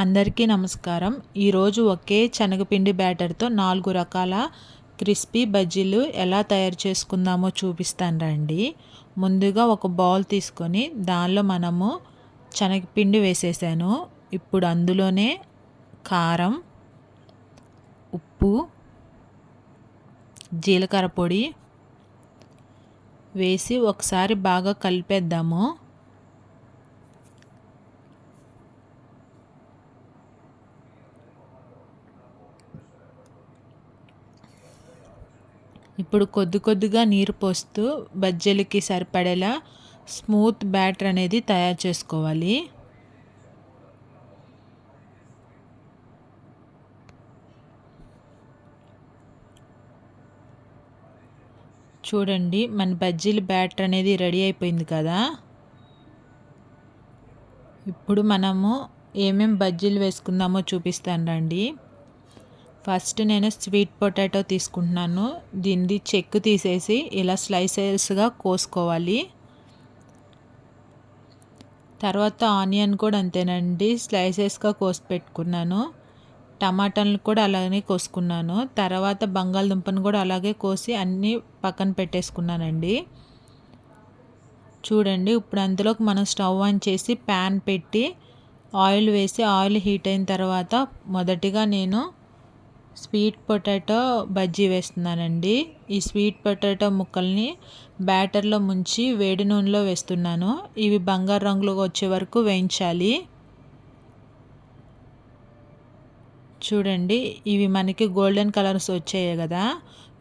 అందరికీ నమస్కారం. ఈరోజు ఒకే శనగపిండి బ్యాటర్తో 4 రకాల క్రిస్పీ బజ్జీలు ఎలా తయారు చేసుకుందామో చూపిస్తాను రండి. ముందుగా ఒక బౌల్ తీసుకొని దానిలో మనము శనగపిండి వేసేసాను. ఇప్పుడు అందులోనే కారం, ఉప్పు, జీలకర్ర పొడి వేసి ఒకసారి బాగా కలిపేద్దాము. ఇప్పుడు కొద్దిగా నీరు పోస్తూ బజ్జీలకి సరిపడేలా స్మూత్ బ్యాటర్ అనేది తయారు చేసుకోవాలి. చూడండి, మన బజ్జీల బ్యాటర్ అనేది రెడీ అయిపోయింది కదా. ఇప్పుడు మనము ఏమేం బజ్జీలు వేసుకుందామో చూపిస్తాను రండి. ఫస్ట్ నేను స్వీట్ పొటాటో తీసుకుంటున్నాను. దీన్ని చెక్కు తీసేసి ఇలా స్లైసెస్గా కోసుకోవాలి. తర్వాత ఆనియన్ కూడా అంతేనండి, స్లైసెస్గా కోసి పెట్టుకున్నాను. టమాటాలను కూడా అలాగే కోసుకున్నాను. తర్వాత బంగాళదుంపను కూడా అలాగే కోసి అన్నీ పక్కన పెట్టేసుకున్నానండి. చూడండి, ఇప్పుడు అందులోకి మనం స్టవ్ ఆన్ చేసి ప్యాన్ పెట్టి ఆయిల్ వేసి ఆయిల్ హీట్ అయిన తర్వాత మొదటిగా నేను స్వీట్ పొటాటో బజ్జీ వేస్తున్నానండి. ఈ స్వీట్ పొటాటో ముక్కల్ని బ్యాటర్లో ముంచి వేడి నూనెలో వేస్తున్నాను. ఇవి బంగారు రంగులోకి వచ్చే వరకు వేయించాలి. చూడండి, ఇవి మనకి గోల్డెన్ కలర్స్ వచ్చాయి కదా.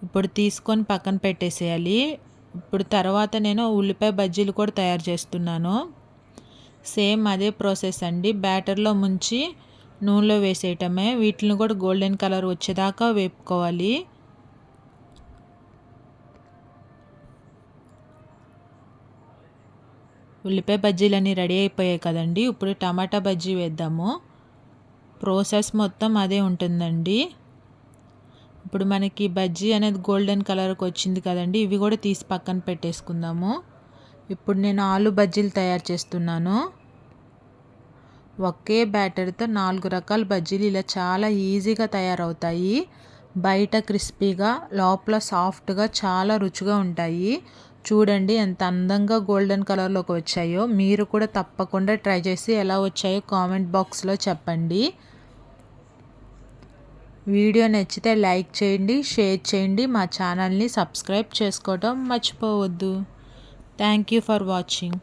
ఇప్పుడు తీసుకొని పక్కన పెట్టేసేయాలి. ఇప్పుడు తర్వాత నేను ఉల్లిపాయ బజ్జీలు కూడా తయారు చేస్తున్నాను. సేమ్ అదే ప్రాసెస్ అండి. బ్యాటర్లో ముంచి నూనెలో వేసేయటమే. వీటిని కూడా గోల్డెన్ కలర్ వచ్చేదాకా వేపుకోవాలి. ఉల్లిపాయ బజ్జీలన్నీ రెడీ అయిపోయాయి కదండి. ఇప్పుడు టమాటా బజ్జీ వేద్దాము. ప్రాసెస్ మొత్తం అదే ఉంటుందండి. ఇప్పుడు మనకి బజ్జీ అనేది గోల్డెన్ కలర్కి వచ్చింది కదండి. ఇవి కూడా తీసి పక్కన పెట్టేసుకుందాము. ఇప్పుడు నేను ఆలు బజ్జీలు తయారు చేస్తున్నాను. ఒకే బ్యాటర్తో 4 రకాల బజ్జీలు ఇలా చాలా ఈజీగా తయారవుతాయి. బయట క్రిస్పీగా, లోపల సాఫ్ట్గా, చాలా రుచిగా ఉంటాయి. చూడండి ఎంత అందంగా గోల్డెన్ కలర్లోకి వచ్చాయో. మీరు కూడా తప్పకుండా ట్రై చేసి ఎలా వచ్చాయో కామెంట్ బాక్స్లో చెప్పండి. వీడియో నచ్చితే లైక్ చేయండి, షేర్ చేయండి. మా ఛానల్ని సబ్స్క్రైబ్ చేసుకోవడం మర్చిపోవద్దు. Thank you for watching.